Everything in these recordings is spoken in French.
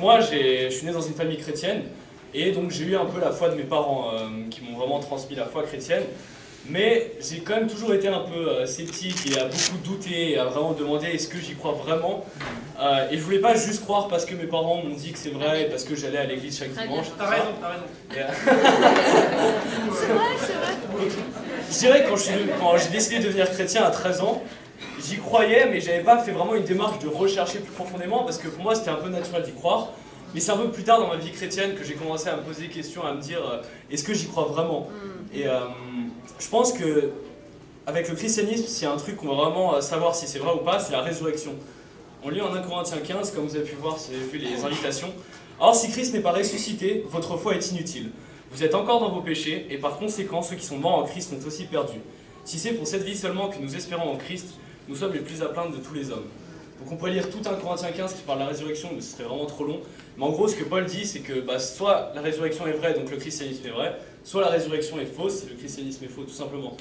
moi, je suis né dans une famille chrétienne, et donc j'ai eu un peu la foi de mes parents, qui m'ont vraiment transmis la foi chrétienne. Mais j'ai quand même toujours été un peu sceptique et à beaucoup douter et à vraiment demander est-ce que j'y crois vraiment. Et je voulais pas juste croire parce que mes parents m'ont dit que c'est vrai et parce que j'allais à l'église chaque dimanche. T'as raison. C'est vrai. Je dirais quand j'ai décidé de devenir chrétien à 13 ans, j'y croyais mais j'avais pas fait vraiment une démarche de rechercher plus profondément parce que pour moi c'était un peu naturel d'y croire. Mais c'est un peu plus tard dans ma vie chrétienne que j'ai commencé à me poser des questions, à me dire est-ce que j'y crois vraiment. Et je pense que avec le christianisme, s'il y a un truc qu'on va vraiment savoir si c'est vrai ou pas, c'est la résurrection. On lit en 1 Corinthiens 15, comme vous avez pu voir si vous avez vu les invitations. Or, si Christ n'est pas ressuscité, votre foi est inutile. Vous êtes encore dans vos péchés, et par conséquent, ceux qui sont morts en Christ sont aussi perdus. Si c'est pour cette vie seulement que nous espérons en Christ, nous sommes les plus à plaindre de tous les hommes. Donc on pourrait lire tout 1 Corinthiens 15 qui parle de la résurrection, mais ce serait vraiment trop long. Mais en gros, ce que Paul dit, c'est que soit la résurrection est vraie, donc le christianisme est vrai, soit la résurrection est fausse, le christianisme est faux, tout simplement.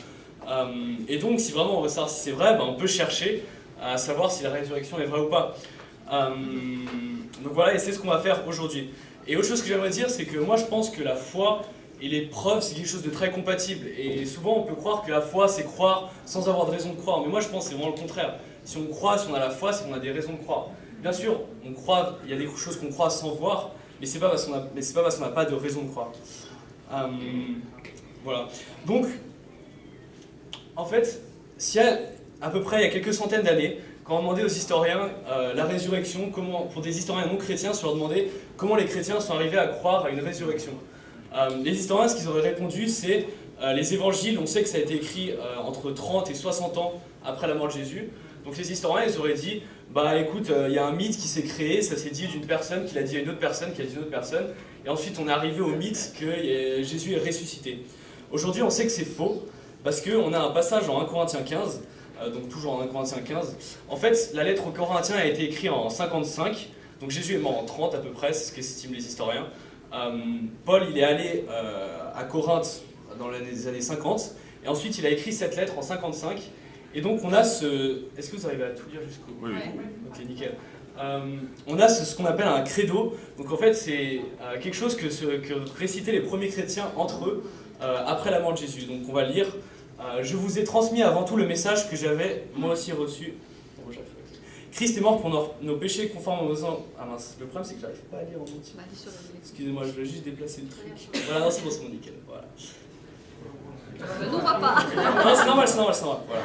Et donc, si vraiment on veut savoir si c'est vrai, on peut chercher à savoir si la résurrection est vraie ou pas. Donc voilà, et c'est ce qu'on va faire aujourd'hui. Et autre chose que j'aimerais dire, c'est que moi je pense que la foi et les preuves, c'est quelque chose de très compatible. Et souvent on peut croire que la foi, c'est croire sans avoir de raison de croire. Mais moi je pense que c'est vraiment le contraire. Si on croit, si on a la foi, c'est qu'on a des raisons de croire. Bien sûr, on croit, il y a des choses qu'on croit sans voir, mais c'est pas parce qu'on n'a pas de raison de croire. Voilà. Donc, en fait, s'il y a à peu près il y a quelques centaines d'années, quand on demandait aux historiens la résurrection, pour des historiens non chrétiens, sur leur demandait comment les chrétiens sont arrivés à croire à une résurrection. Les historiens, ce qu'ils auraient répondu, c'est les évangiles, on sait que ça a été écrit entre 30 et 60 ans après la mort de Jésus. Donc les historiens, ils auraient dit, écoute, il y a un mythe qui s'est créé, ça s'est dit d'une personne, qui l'a dit à une autre personne, qui a dit à une autre personne, et ensuite on est arrivé au mythe que Jésus est ressuscité. Aujourd'hui, on sait que c'est faux, parce qu'on a un passage en 1 Corinthiens 15, donc toujours en 1 Corinthiens 15. En fait, la lettre aux Corinthiens a été écrite en 55, donc Jésus est mort en 30 à peu près, c'est ce qu'estiment les historiens. Paul, il est allé à Corinthe dans les années 50, et ensuite il a écrit cette lettre en 55. Et donc on a ce... Est-ce que vous arrivez à tout lire jusqu'au bout? Oui. Ok, nickel. On a ce qu'on appelle un credo. Donc en fait c'est quelque chose que récitaient les premiers chrétiens entre eux après la mort de Jésus. Donc on va lire. Je vous ai transmis avant tout le message que j'avais moi aussi reçu. Christ est mort pour nos péchés conformes aux... Ah mince, le problème c'est que j'arrive pas à lire en entier. Excusez-moi, je vais juste déplacer le truc. Voilà, non c'est bon, nickel. Voilà. Ne vois pas. Non, c'est normal. Voilà.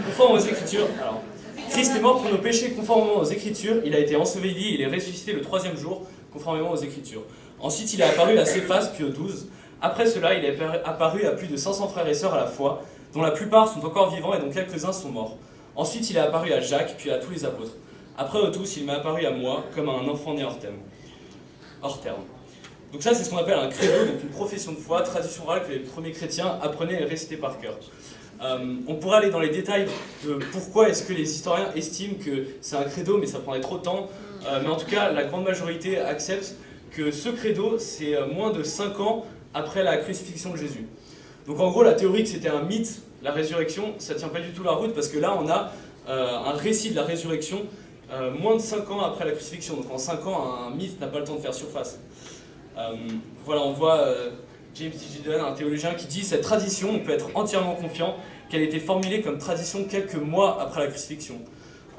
Conforme aux Écritures. Alors, Christ est mort pour nos péchés conformément aux Écritures. Il a été enseveli, il est ressuscité le 3e jour, conformément aux Écritures. Ensuite, il est apparu à Céphas, puis aux 12. Après cela, il est apparu à plus de 500 frères et sœurs à la fois, dont la plupart sont encore vivants et dont quelques-uns sont morts. Ensuite, il est apparu à Jacques, puis à tous les apôtres. Après eux tous, il m'est apparu à moi, comme à un enfant né hors terme. Donc ça, c'est ce qu'on appelle un credo, donc une profession de foi, tradition orale que les premiers chrétiens apprenaient et récitaient par cœur. On pourrait aller dans les détails de pourquoi est-ce que les historiens estiment que c'est un credo, mais ça prendrait trop de temps. Mais en tout cas, la grande majorité accepte que ce credo, c'est moins de 5 ans après la crucifixion de Jésus. Donc en gros, la théorie que c'était un mythe, la résurrection, ça ne tient pas du tout la route, parce que là, on a un récit de la résurrection moins de 5 ans après la crucifixion. Donc en 5 ans, un mythe n'a pas le temps de faire surface. Voilà, on voit James T. Gideon, un théologien, qui dit « Cette tradition, on peut être entièrement confiant qu'elle a été formulée comme tradition quelques mois après la crucifixion. »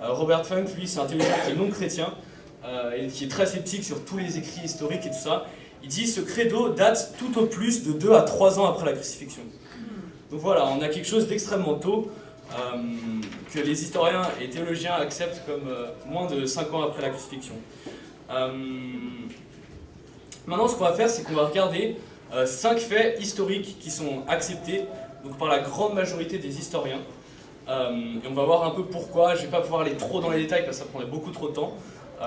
Robert Funk, lui, c'est un théologien qui est non chrétien et qui est très sceptique sur tous les écrits historiques et tout ça. Il dit « Ce credo date tout au plus de 2 à 3 ans après la crucifixion. » Donc voilà, on a quelque chose d'extrêmement tôt que les historiens et théologiens acceptent comme moins de 5 ans après la crucifixion. Maintenant, ce qu'on va faire, c'est qu'on va regarder 5 faits historiques qui sont acceptés donc, par la grande majorité des historiens. Et on va voir un peu pourquoi. Je ne vais pas pouvoir aller trop dans les détails parce que ça prendrait beaucoup trop de temps.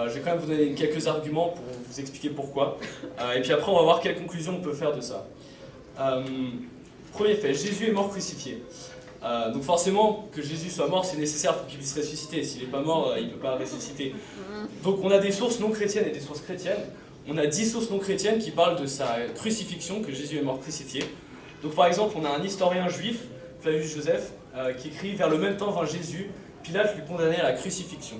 Je vais quand même vous donner quelques arguments pour vous expliquer pourquoi. Et puis après, on va voir quelles conclusions on peut faire de ça. Premier fait, Jésus est mort crucifié. Donc forcément, que Jésus soit mort, c'est nécessaire pour qu'il puisse ressusciter. S'il n'est pas mort, il ne peut pas ressusciter. Donc on a des sources non chrétiennes et des sources chrétiennes. On a 10 sources non chrétiennes qui parlent de sa crucifixion, que Jésus est mort crucifié. Donc par exemple, on a un historien juif, Flavius Joseph, qui écrit « Vers le même temps vint Jésus, Pilate lui condamnait à la crucifixion. »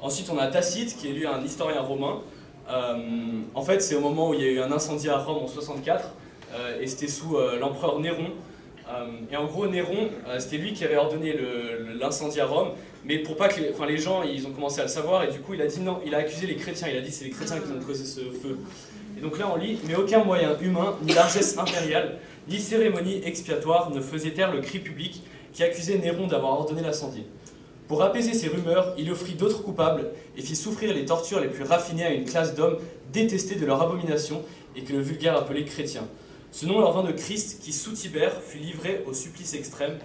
Ensuite, on a Tacite, qui est lui un historien romain. En fait, c'est au moment où il y a eu un incendie à Rome en 64, et c'était sous l'empereur Néron. Et en gros, Néron, c'était lui qui avait ordonné l'incendie à Rome, mais pour pas que les gens, ils ont commencé à le savoir, et du coup, il a dit non, il a accusé les chrétiens, il a dit c'est les chrétiens qui ont causé ce feu. Et donc là, on lit, mais aucun moyen humain, ni largesse impériale, ni cérémonie expiatoire ne faisait taire le cri public qui accusait Néron d'avoir ordonné l'incendie. Pour apaiser ces rumeurs, il offrit d'autres coupables et fit souffrir les tortures les plus raffinées à une classe d'hommes détestés de leur abomination et que le vulgaire appelait chrétiens. Ce nom leur vint de Christ qui, sous Tibère, fut livré au supplice extrême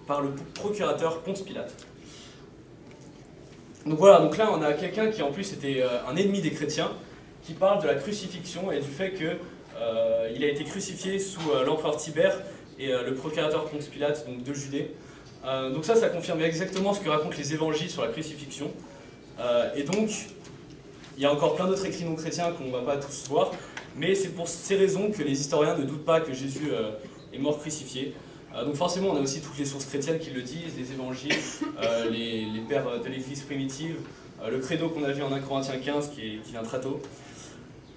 par le procurateur Ponce Pilate. Donc voilà, donc là on a quelqu'un qui en plus était un ennemi des chrétiens, qui parle de la crucifixion et du fait qu'il a été crucifié sous l'empereur Tibère et le procurateur Ponce Pilate, donc de Judée. Donc ça confirme exactement ce que racontent les évangiles sur la crucifixion. Et donc, il y a encore plein d'autres écrits non chrétiens qu'on ne va pas tous voir, mais c'est pour ces raisons que les historiens ne doutent pas que Jésus est mort crucifié. Donc forcément, on a aussi toutes les sources chrétiennes qui le disent, les évangiles, les pères de l'église primitive, le credo qu'on a vu en 1 Corinthiens 15 qui vient très tôt.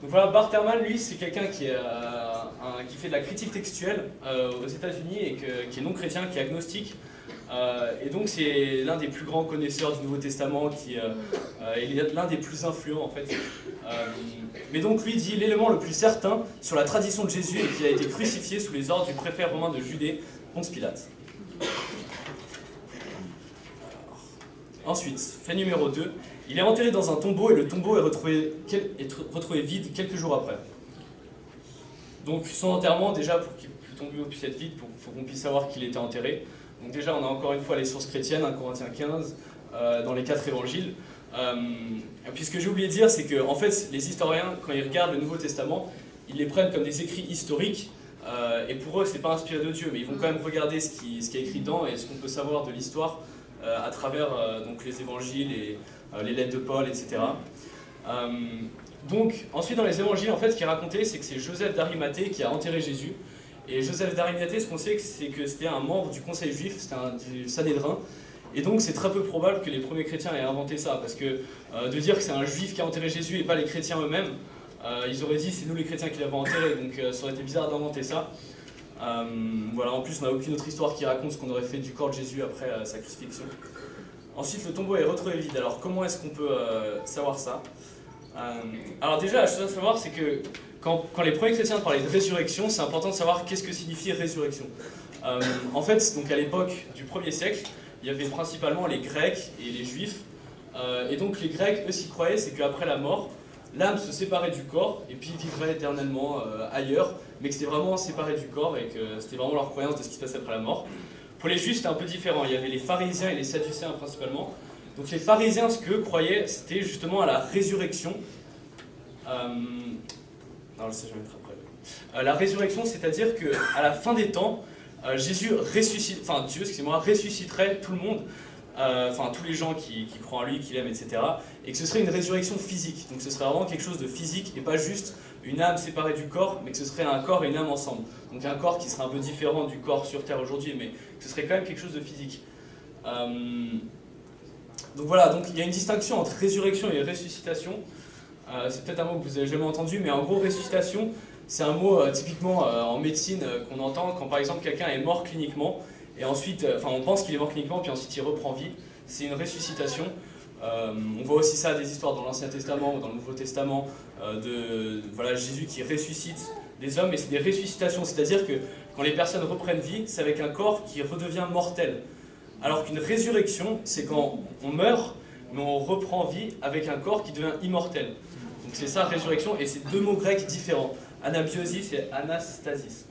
Donc voilà, Bart Ehrman, lui, c'est quelqu'un qui fait de la critique textuelle aux États-Unis et qui est non chrétien, qui est agnostique. Et donc c'est l'un des plus grands connaisseurs du Nouveau Testament, qui est l'un des plus influents en fait. Mais donc lui dit l'élément le plus certain sur la tradition de Jésus est qu'il a été crucifié sous les ordres du préfet romain de Judée, Ponce Pilate. Ensuite, fait numéro 2, il est enterré dans un tombeau et le tombeau est retrouvé vide quelques jours après. Donc son enterrement, déjà pour que le tombeau puisse être vide, il faut qu'on puisse savoir qu'il était enterré. Donc déjà on a encore une fois les sources chrétiennes, 1 Corinthiens 15, dans les 4 évangiles. Puis ce que j'ai oublié de dire, c'est que en fait, les historiens, quand ils regardent le Nouveau Testament, ils les prennent comme des écrits historiques, et pour eux c'est pas inspiré de Dieu, mais ils vont quand même regarder ce qui est écrit dedans et ce qu'on peut savoir de l'histoire à travers donc les évangiles et les lettres de Paul, etc. Donc ensuite dans les évangiles, en fait, ce qui est raconté, c'est que c'est Joseph d'Arimathée qui a enterré Jésus. Et Joseph d'Arimathée, ce qu'on sait, c'est que c'était un membre du conseil juif, c'était du Sanhédrin. Et donc c'est très peu probable que les premiers chrétiens aient inventé ça, parce que de dire que c'est un juif qui a enterré Jésus et pas les chrétiens eux-mêmes, ils auraient dit c'est nous les chrétiens qui l'avons enterré, donc ça aurait été bizarre d'inventer ça. Voilà, en plus on n'a aucune autre histoire qui raconte ce qu'on aurait fait du corps de Jésus après sa crucifixion. Ensuite le tombeau est retrouvé vide, alors comment est-ce qu'on peut savoir ça? Alors déjà la chose à savoir, c'est que quand les premiers chrétiens parlaient de résurrection, c'est important de savoir qu'est-ce que signifie résurrection. En fait, donc à l'époque du 1er siècle, il y avait principalement les Grecs et les Juifs. Et donc les Grecs, eux, s'y croyaient, c'est qu'après la mort, l'âme se séparait du corps et puis vivrait éternellement ailleurs, mais que c'était vraiment séparé du corps et que c'était vraiment leur croyance de ce qui se passait après la mort. Pour les Juifs, c'était un peu différent. Il y avait les pharisiens et les sadducéens principalement. Donc les pharisiens, ce qu'eux croyaient, c'était justement à la résurrection. Non, ça je vais mettre après. La résurrection, c'est-à-dire qu'à la fin des temps, Dieu ressusciterait tout le monde, tous les gens qui croient en lui, qui l'aiment, etc. Et que ce serait une résurrection physique. Donc ce serait vraiment quelque chose de physique et pas juste une âme séparée du corps, mais que ce serait un corps et une âme ensemble. Donc un corps qui serait un peu différent du corps sur Terre aujourd'hui, mais que ce serait quand même quelque chose de physique. Donc voilà, donc il y a une distinction entre résurrection et ressuscitation. C'est peut-être un mot que vous n'avez jamais entendu, mais en gros, ressuscitation, c'est un mot typiquement en médecine qu'on entend quand par exemple quelqu'un est mort cliniquement, et ensuite, on pense qu'il est mort cliniquement, puis ensuite il reprend vie. C'est une ressuscitation. On voit aussi ça des histoires dans l'Ancien Testament ou dans le Nouveau Testament, Jésus qui ressuscite des hommes, et c'est des ressuscitations, c'est-à-dire que quand les personnes reprennent vie, c'est avec un corps qui redevient mortel. Alors qu'une résurrection, c'est quand on meurt, mais on reprend vie avec un corps qui devient immortel. Donc c'est ça, résurrection, et c'est deux mots grecs différents, anabiosis et anastasis.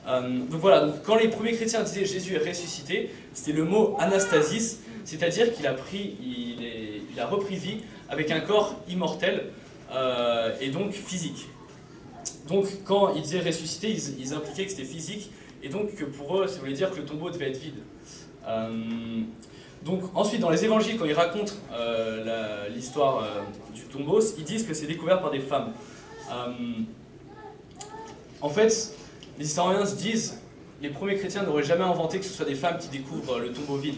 Donc voilà, donc quand les premiers chrétiens disaient Jésus est ressuscité, c'était le mot anastasis, c'est-à-dire qu'il a repris vie avec un corps immortel et donc physique. Donc quand ils disaient ressuscité, ils impliquaient que c'était physique, et donc que pour eux, ça voulait dire que le tombeau devait être vide. Donc ensuite dans les évangiles, quand ils racontent l'histoire du tombeau, ils disent que c'est découvert par des femmes. En fait, les historiens se disent les premiers chrétiens n'auraient jamais inventé que ce soit des femmes qui découvrent le tombeau vide.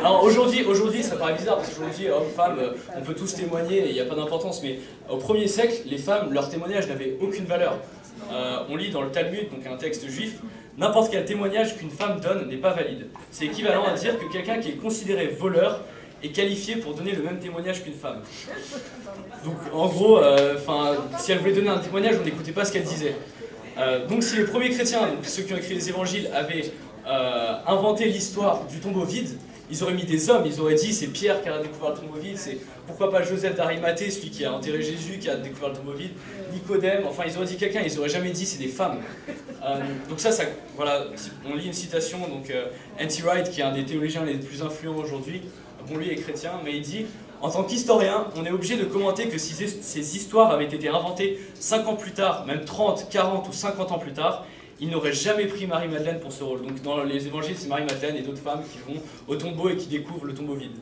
Alors aujourd'hui, ça paraît bizarre, parce qu'aujourd'hui, hommes, femmes, on peut tous témoigner, et il n'y a pas d'importance, mais au 1er siècle, les femmes, leur témoignage n'avait aucune valeur. On lit dans le Talmud, donc un texte juif, n'importe quel témoignage qu'une femme donne n'est pas valide. C'est équivalent à dire que quelqu'un qui est considéré voleur est qualifié pour donner le même témoignage qu'une femme. Donc en gros, si elle voulait donner un témoignage, on n'écoutait pas ce qu'elle disait. Donc si les premiers chrétiens, donc ceux qui ont écrit les évangiles, avaient inventé l'histoire du tombeau vide, ils auraient mis des hommes, ils auraient dit c'est Pierre qui a découvert le tombeau vide, c'est pourquoi pas Joseph d'Arimathée, celui qui a enterré Jésus, qui a découvert le tombeau vide, Nicodème, enfin ils auraient dit quelqu'un, ils auraient jamais dit c'est des femmes. Donc voilà, on lit une citation, donc N.T. Wright, qui est un des théologiens les plus influents aujourd'hui, bon lui est chrétien, mais il dit en tant qu'historien, on est obligé de commenter que si ces histoires avaient été inventées 5 ans plus tard, même 30, 40 ou 50 ans plus tard, il n'aurait jamais pris Marie-Madeleine pour ce rôle. Donc dans les évangiles, c'est Marie-Madeleine et d'autres femmes qui vont au tombeau et qui découvrent le tombeau vide.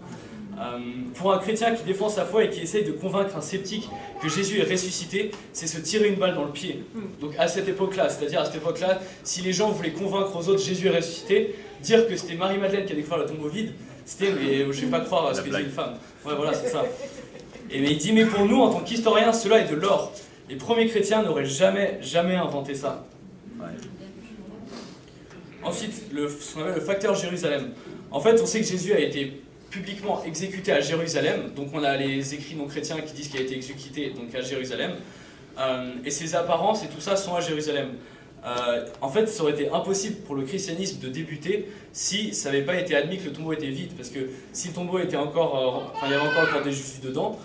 Pour un chrétien qui défend sa foi et qui essaye de convaincre un sceptique que Jésus est ressuscité, c'est se tirer une balle dans le pied. Donc à cette époque-là, c'est-à-dire à cette époque-là, si les gens voulaient convaincre aux autres Jésus est ressuscité, dire que c'était Marie-Madeleine qui a découvert le tombeau vide, c'était, mais je ne vais pas croire à ce que dit une femme. Ouais, voilà, c'est ça. Et mais il dit, mais pour nous, en tant qu'historiens, cela est de l'or. Les premiers chrétiens n'auraient jamais inventé ça. Ouais. Ensuite, ce qu'on appelle le facteur Jérusalem. En fait, on sait que Jésus a été publiquement exécuté à Jérusalem. Donc on a les écrits non chrétiens qui disent qu'il a été exécuté donc à Jérusalem. Et ses apparences et tout ça sont à Jérusalem. En fait, ça aurait été impossible pour le christianisme de débuter si ça n'avait pas été admis que le tombeau était vide. Parce que si le tombeau était encore... il y avait encore le corps des Juifs dedans,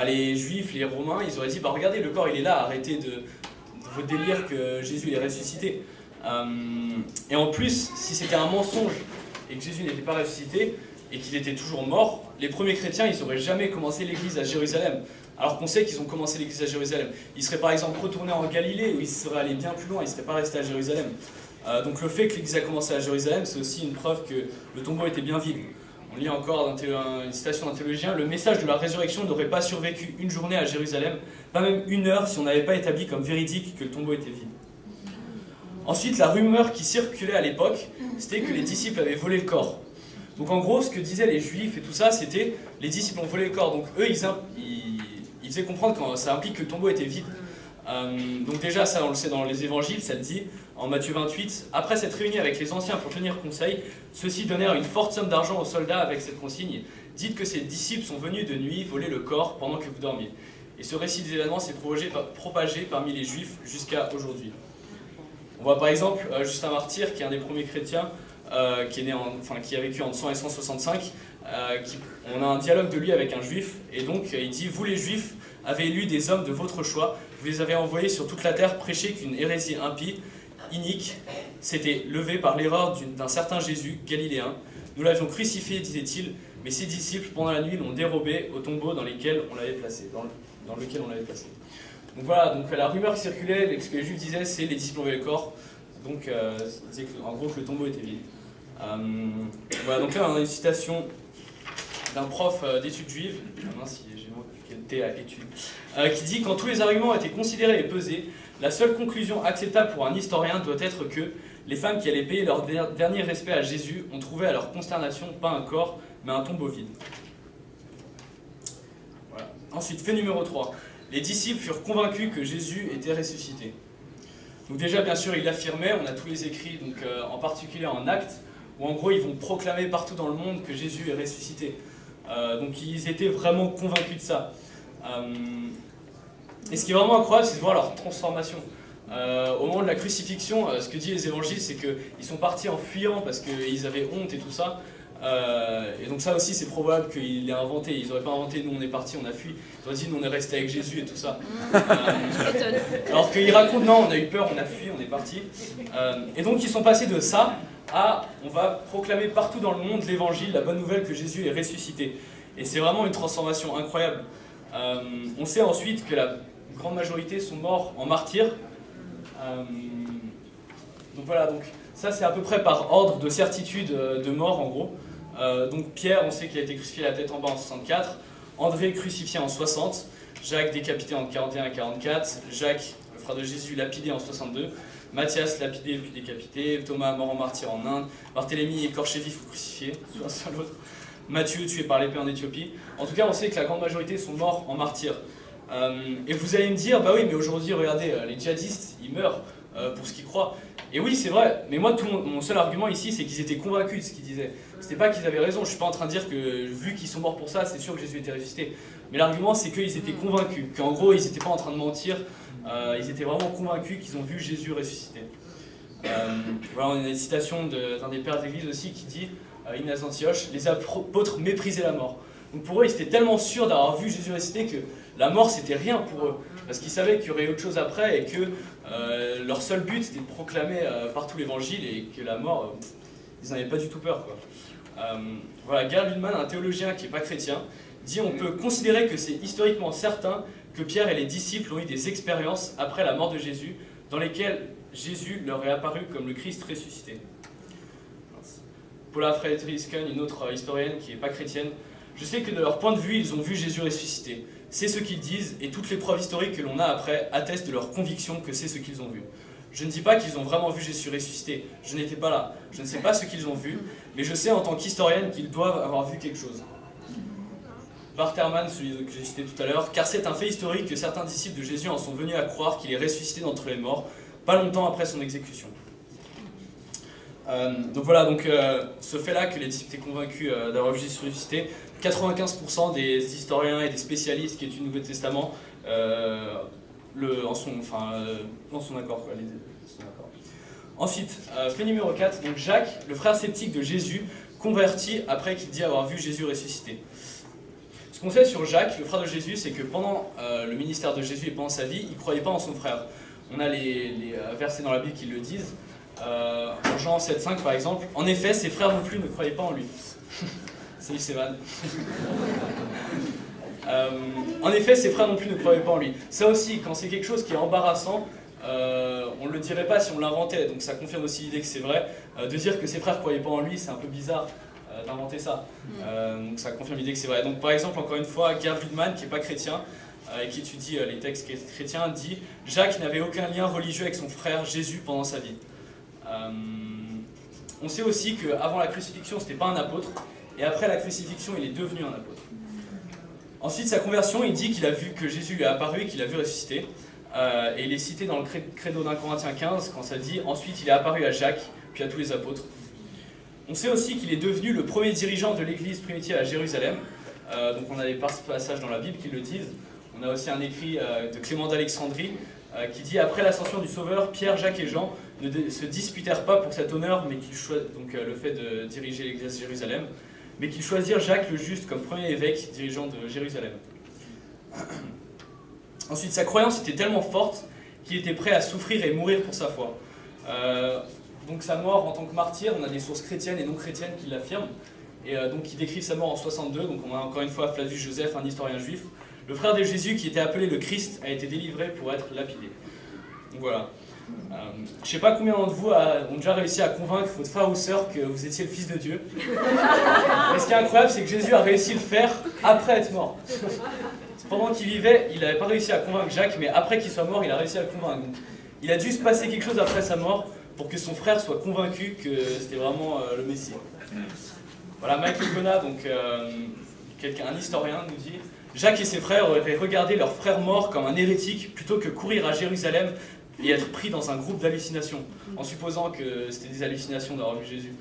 les Juifs, les Romains, ils auraient dit regardez, le corps il est là, arrêtez de votre délire que Jésus il est ressuscité. Et en plus, si c'était un mensonge et que Jésus n'était pas ressuscité et qu'il était toujours mort, les premiers chrétiens, ils n'auraient jamais commencé l'église à Jérusalem. Alors qu'on sait qu'ils ont commencé l'église à Jérusalem. Ils seraient par exemple retournés en Galilée, où ils seraient allés bien plus loin, ils ne seraient pas restés à Jérusalem. Donc le fait que l'église a commencé à Jérusalem, c'est aussi une preuve que le tombeau était bien vide. On lit encore une citation d'un théologien, le message de la résurrection n'aurait pas survécu une journée à Jérusalem, pas même une heure si on n'avait pas établi comme véridique que le tombeau était vide. Ensuite, la rumeur qui circulait à l'époque, c'était que les disciples avaient volé le corps. Donc en gros, ce que disaient les Juifs et tout ça, c'était les disciples ont volé le corps. Donc eux, ils faisaient comprendre que ça implique que le tombeau était vide. Donc déjà, ça on le sait dans les évangiles, ça le dit en Matthieu 28. Après s'être réunis avec les anciens pour tenir conseil, ceux-ci donnèrent une forte somme d'argent aux soldats avec cette consigne. Dites que ces disciples sont venus de nuit voler le corps pendant que vous dormiez. Et ce récit des événements s'est propagé parmi les Juifs jusqu'à aujourd'hui. On voit par exemple Justin Martyr, qui est un des premiers chrétiens, qui a vécu entre 100 et 165. On a un dialogue de lui avec un juif, et donc il dit « Vous les juifs avez élu des hommes de votre choix, vous les avez envoyés sur toute la terre prêcher qu'une hérésie impie, inique, s'était levée par l'erreur d'un certain Jésus, galiléen. Nous l'avions crucifié, disait-il, mais ses disciples, pendant la nuit, l'ont dérobé au tombeau dans lequel on l'avait placé. » Donc voilà, donc la rumeur qui circulait, ce que les Juifs disaient, c'est les disciples ont volé le corps. Donc ils disaient en gros que le tombeau était vide. Voilà, donc là on a une citation d'un prof d'études juives, si j'ai quel thé à études, qui dit « Quand tous les arguments ont été considérés et pesés, la seule conclusion acceptable pour un historien doit être que les femmes qui allaient payer leur dernier respect à Jésus ont trouvé à leur consternation pas un corps, mais un tombeau vide. » Voilà. Ensuite, fait numéro 3. Les disciples furent convaincus que Jésus était ressuscité. Donc déjà, bien sûr, ils l'affirmaient, on a tous les écrits, donc, en particulier en Actes, où en gros, ils vont proclamer partout dans le monde que Jésus est ressuscité. Donc ils étaient vraiment convaincus de ça. Et ce qui est vraiment incroyable, c'est de voir leur transformation. Au moment de la crucifixion, ce que disent les évangiles, c'est qu'ils sont partis en fuyant parce qu'ils avaient honte et tout ça. Et donc ça aussi c'est probable qu'il l'ait inventé, ils n'auraient pas inventé nous on est partis, on a fui, ils auraient dit nous on est resté avec Jésus et tout ça. Alors qu'ils racontent non on a eu peur, on a fui, on est parti. Et donc ils sont passés de ça à on va proclamer partout dans le monde l'évangile, la bonne nouvelle que Jésus est ressuscité. Et c'est vraiment une transformation incroyable. On sait ensuite que la grande majorité sont morts en martyrs. Donc voilà, donc ça c'est à peu près par ordre de certitude de mort en gros. Donc Pierre, on sait qu'il a été crucifié la tête en bas en 64, André crucifié en 60, Jacques décapité en 41 et 44, Jacques, le frère de Jésus, lapidé en 62, Matthias lapidé puis décapité, Thomas mort en martyr en Inde, Barthélemy écorché vif ou crucifié, soit l'un soit l'autre. Matthieu tué par l'épée en Éthiopie. En tout cas, on sait que la grande majorité sont morts en martyrs. Et vous allez me dire, bah oui, mais aujourd'hui, regardez, les djihadistes, ils meurent pour ce qu'ils croient. Et oui, c'est vrai, mais moi, mon seul argument ici, c'est qu'ils étaient convaincus de ce qu'ils disaient. C'était pas qu'ils avaient raison, je suis pas en train de dire que, vu qu'ils sont morts pour ça, c'est sûr que Jésus était ressuscité. Mais l'argument, c'est qu'ils étaient convaincus, qu'en gros, ils n'étaient pas en train de mentir, ils étaient vraiment convaincus qu'ils ont vu Jésus ressuscité. Voilà, on a une citation d'un des pères d'église aussi qui dit, Ignace d'Antioche, les apôtres méprisaient la mort. Donc pour eux, ils étaient tellement sûrs d'avoir vu Jésus ressuscité que la mort, c'était rien pour eux. Parce qu'ils savaient qu'il y aurait autre chose après et que leur seul but, c'était de proclamer partout l'évangile et que la mort, ils n'en avaient pas du tout peur, quoi. Voilà, Gerd Lüdemann, un théologien qui n'est pas chrétien, dit on peut considérer que c'est historiquement certain que Pierre et les disciples ont eu des expériences après la mort de Jésus dans lesquelles Jésus leur est apparu comme le Christ ressuscité. Paula Fredriksen, une autre historienne qui n'est pas chrétienne, je sais que de leur point de vue, ils ont vu Jésus ressuscité. C'est ce qu'ils disent et toutes les preuves historiques que l'on a après attestent de leur conviction que c'est ce qu'ils ont vu. Je ne dis pas qu'ils ont vraiment vu Jésus ressuscité, je n'étais pas là, je ne sais pas ce qu'ils ont vu, mais je sais en tant qu'historienne qu'ils doivent avoir vu quelque chose. Bart Ehrman, celui que j'ai cité tout à l'heure, car c'est un fait historique que certains disciples de Jésus en sont venus à croire qu'il est ressuscité d'entre les morts, pas longtemps après son exécution. Donc voilà, ce fait-là que les disciples étaient convaincus d'avoir vu Jésus ressuscité, 95% des historiens et des spécialistes qui étudient le Nouveau Testament en sont d'accord. Ensuite, fait numéro 4, donc Jacques, le frère sceptique de Jésus, converti après qu'il dit avoir vu Jésus ressuscité. Ce qu'on sait sur Jacques, le frère de Jésus, c'est que pendant le ministère de Jésus et pendant sa vie, il ne croyait pas en son frère. On a les versets dans la Bible qui le disent. En Jean 7,5 par exemple, en effet, ses frères non plus ne croyaient pas en lui. C'est Yves en effet, ses frères non plus ne croyaient pas en lui. Ça aussi, quand c'est quelque chose qui est embarrassant, on ne le dirait pas si on l'inventait, donc ça confirme aussi l'idée que c'est vrai. De dire que ses frères ne croyaient pas en lui, c'est un peu bizarre d'inventer ça. Donc ça confirme l'idée que c'est vrai. Donc par exemple, encore une fois, Gerd Lüdemann, qui n'est pas chrétien, et qui étudie les textes chrétiens, dit « Jacques n'avait aucun lien religieux avec son frère Jésus pendant sa vie ». On sait aussi qu'avant la crucifixion, ce n'était pas un apôtre, et après la crucifixion, il est devenu un apôtre. Ensuite, sa conversion, il dit qu'il a vu que Jésus lui est apparu et qu'il a vu ressusciter. Et il est cité dans le credo d'un Corinthiens 15, quand ça dit « Ensuite, il est apparu à Jacques, puis à tous les apôtres ». On sait aussi qu'il est devenu le premier dirigeant de l'église primitive à Jérusalem. Donc on a des passages dans la Bible qui le disent. On a aussi un écrit de Clément d'Alexandrie qui dit « Après l'ascension du Sauveur, Pierre, Jacques et Jean ne se disputèrent pas pour cet honneur, mais donc le fait de diriger l'église de Jérusalem, mais qu'ils choisirent Jacques le Juste comme premier évêque dirigeant de Jérusalem. » Ensuite, sa croyance était tellement forte qu'il était prêt à souffrir et mourir pour sa foi. Donc sa mort en tant que martyr, on a des sources chrétiennes et non chrétiennes qui l'affirment, et donc qui décrivent sa mort en 62, donc on a encore une fois Flavius Joseph, un historien juif. Le frère de Jésus, qui était appelé le Christ, a été délivré pour être lapidé. Donc voilà. Je ne sais pas combien d'entre vous ont déjà réussi à convaincre votre frère ou sœur que vous étiez le Fils de Dieu. Mais ce qui est incroyable, c'est que Jésus a réussi à le faire après être mort. Pendant qu'il vivait, il n'avait pas réussi à convaincre Jacques, mais après qu'il soit mort, il a réussi à le convaincre. Donc, il a dû se passer quelque chose après sa mort pour que son frère soit convaincu que c'était vraiment le Messie. Voilà, Michael Gona, donc un historien, nous dit « Jacques et ses frères auraient regardé leur frère mort comme un hérétique plutôt que courir à Jérusalem et être pris dans un groupe d'hallucinations, en supposant que c'était des hallucinations d'avoir vu Jésus.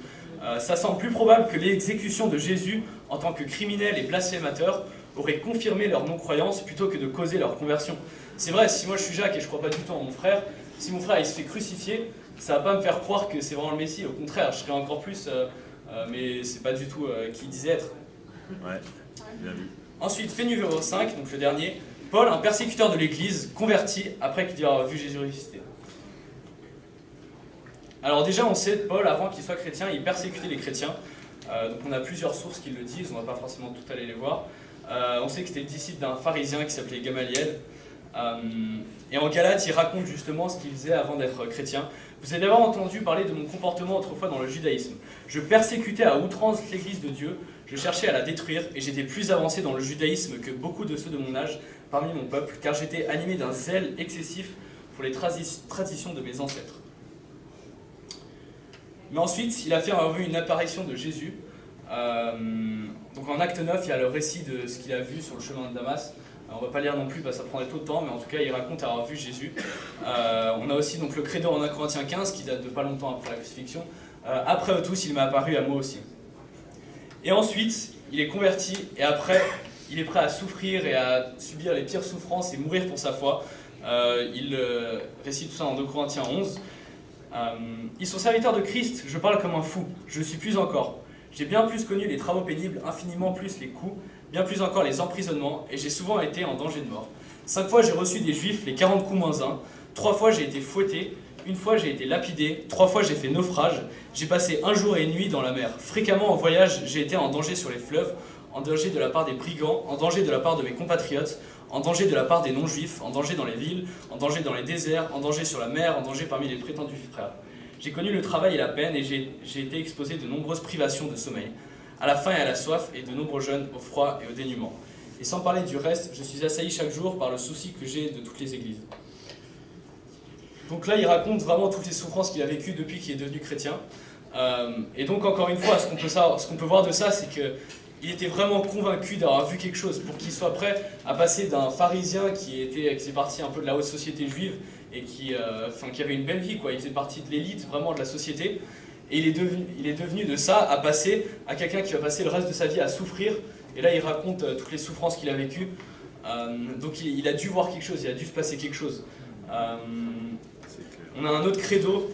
Ça semble plus probable que l'exécution de Jésus en tant que criminel et blasphémateur aurait confirmé leur non-croyance plutôt que de causer leur conversion. C'est vrai, si moi je suis Jacques et je ne crois pas du tout en mon frère, si mon frère il se fait crucifier, ça ne va pas me faire croire que c'est vraiment le Messie, au contraire, je serais encore plus, mais c'est pas du tout qui il disait être. Ouais, bien vu. Ensuite, fait numéro 5, donc le dernier, Paul, un persécuteur de l'Église, converti après qu'il ait vu Jésus ressuscité. Alors déjà, on sait de Paul, avant qu'il soit chrétien, il persécutait les chrétiens. Donc on a plusieurs sources qui le disent, on ne va pas forcément tout aller les voir. On sait que c'était le disciple d'un pharisien qui s'appelait Gamaliel. Et en Galates, il raconte justement ce qu'il faisait avant d'être chrétien. Vous avez d'abord entendu parler de mon comportement autrefois dans le judaïsme. Je persécutais à outrance l'Église de Dieu, je cherchais à la détruire, et j'étais plus avancé dans le judaïsme que beaucoup de ceux de mon âge parmi mon peuple, car j'étais animé d'un zèle excessif pour les traditions de mes ancêtres. Mais ensuite, il a fait une apparition de Jésus Donc en acte 9, il y a le récit de ce qu'il a vu sur le chemin de Damas. On ne va pas lire non plus parce que ça prendrait trop de temps, mais en tout cas il raconte avoir vu Jésus. On a aussi donc, le credo en 1 Corinthiens 15 qui date de pas longtemps après la crucifixion. Après eux tous, il m'est apparu à moi aussi. Et ensuite, il est converti et après, il est prêt à souffrir et à subir les pires souffrances et mourir pour sa foi. Il récite tout ça en 2 Corinthiens 11. Ils sont serviteurs de Christ, je parle comme un fou, je ne suis plus encore. J'ai bien plus connu les travaux pénibles, infiniment plus les coups, bien plus encore les emprisonnements, et j'ai souvent été en danger de mort. 5 fois j'ai reçu des juifs les 40 coups moins 1, 3 fois j'ai été fouetté, 1 fois j'ai été lapidé, 3 fois j'ai fait naufrage, j'ai passé 1 jour et une nuit dans la mer. Fréquemment en voyage, j'ai été en danger sur les fleuves, en danger de la part des brigands, en danger de la part de mes compatriotes, en danger de la part des non-juifs, en danger dans les villes, en danger dans les déserts, en danger sur la mer, en danger parmi les prétendus frères. J'ai connu le travail et la peine et j'ai été exposé de nombreuses privations de sommeil, à la faim et à la soif, et de nombreux jeunes au froid et au dénuement. Et sans parler du reste, je suis assailli chaque jour par le souci que j'ai de toutes les églises. Donc là, il raconte vraiment toutes les souffrances qu'il a vécues depuis qu'il est devenu chrétien. Et donc, encore une fois, ce qu'on peut voir de ça, c'est qu'il était vraiment convaincu d'avoir vu quelque chose pour qu'il soit prêt à passer d'un pharisien qui faisait partie un peu de la haute société juive et qui avait une belle vie, quoi. Il faisait partie de l'élite vraiment de la société. Et il est devenu de ça à passer à quelqu'un qui va passer le reste de sa vie à souffrir. Et là, il raconte toutes les souffrances qu'il a vécues. Donc il a dû voir quelque chose, il a dû se passer quelque chose. On a un autre credo,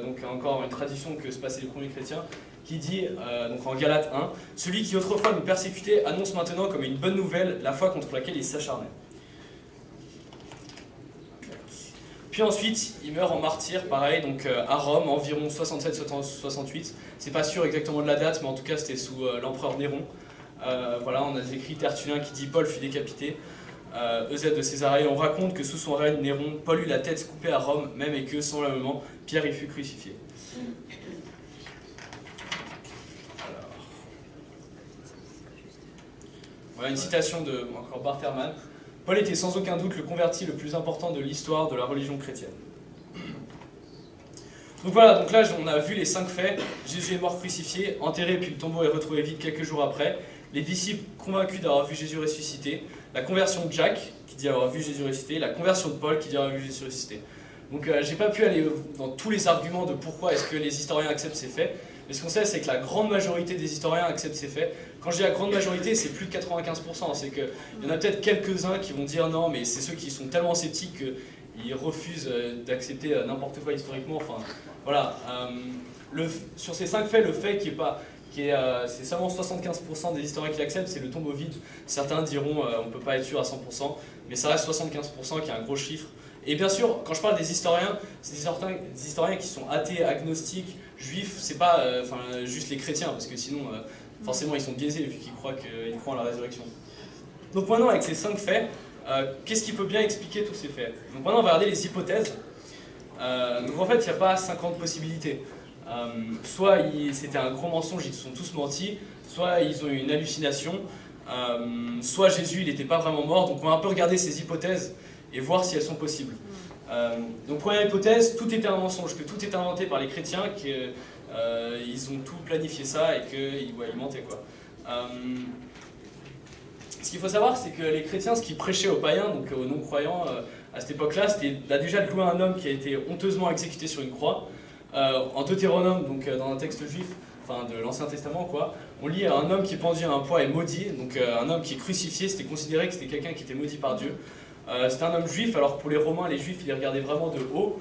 donc encore une tradition que se passaient les premiers chrétiens, qui dit, donc en Galates 1, « Celui qui autrefois nous persécutait annonce maintenant comme une bonne nouvelle la foi contre laquelle il s'acharnait. » Puis ensuite, il meurt en martyr, pareil, donc à Rome, environ 67-68. C'est pas sûr exactement de la date, mais en tout cas c'était sous l'empereur Néron. Voilà, on a des écrits Tertullien qui dit « Paul fut décapité ». Eusèbe de Césarée, on raconte que sous son règne, Néron, Paul eut la tête coupée à Rome, même et que, semblant, Pierre y fut crucifié. Alors. Voilà une citation de encore Bartherman. Paul était sans aucun doute le converti le plus important de l'histoire de la religion chrétienne. Donc voilà, donc là on a vu les 5 faits. Jésus est mort crucifié, enterré, puis le tombeau est retrouvé vide quelques jours après. Les disciples convaincus d'avoir vu Jésus ressuscité. La conversion de Jacques, qui dit avoir vu Jésus ressuscité. La conversion de Paul, qui dit avoir vu Jésus ressuscité. Donc j'ai pas pu aller dans tous les arguments de pourquoi est-ce que les historiens acceptent ces faits. Mais ce qu'on sait, c'est que la grande majorité des historiens acceptent ces faits. Quand je dis la grande majorité, c'est plus de 95%. C'est qu'il y en a peut-être quelques-uns qui vont dire non, mais c'est ceux qui sont tellement sceptiques qu'ils refusent d'accepter n'importe quoi historiquement. Enfin, voilà. Sur ces 5 faits, le fait c'est seulement 75% des historiens qui l'acceptent, c'est le tombeau vide. Certains diront on ne peut pas être sûr à 100%, mais ça reste 75% qui est un gros chiffre. Et bien sûr, quand je parle des historiens, c'est des historiens qui sont athées, agnostiques, juifs, c'est pas juste les chrétiens, parce que sinon, forcément, ils sont biaisés vu qu'ils croient en la résurrection. Donc maintenant, avec ces 5 faits, qu'est-ce qui peut bien expliquer tous ces faits? Donc maintenant, on va regarder les hypothèses. Donc en fait, il n'y a pas 50 possibilités. Soit c'était un gros mensonge, ils se sont tous mentis, soit ils ont eu une hallucination, soit Jésus il n'était pas vraiment mort. Donc on va un peu regarder ces hypothèses et voir si elles sont possibles. Donc première hypothèse, tout était un mensonge, que tout était inventé par les chrétiens, qu'ils ont tout planifié ça et qu'ils mentaient, quoi. Ce qu'il faut savoir, c'est que les chrétiens, ce qu'ils prêchaient aux païens, donc aux non-croyants à cette époque-là, c'était déjà de louer un homme qui a été honteusement exécuté sur une croix. En Deutéronome, donc dans un texte juif, enfin de l'Ancien Testament, quoi, on lit un homme qui est pendu à un poids et maudit, donc un homme qui est crucifié, c'était considéré que c'était quelqu'un qui était maudit par Dieu. C'était un homme juif, alors pour les Romains, les juifs, ils les regardaient vraiment de haut,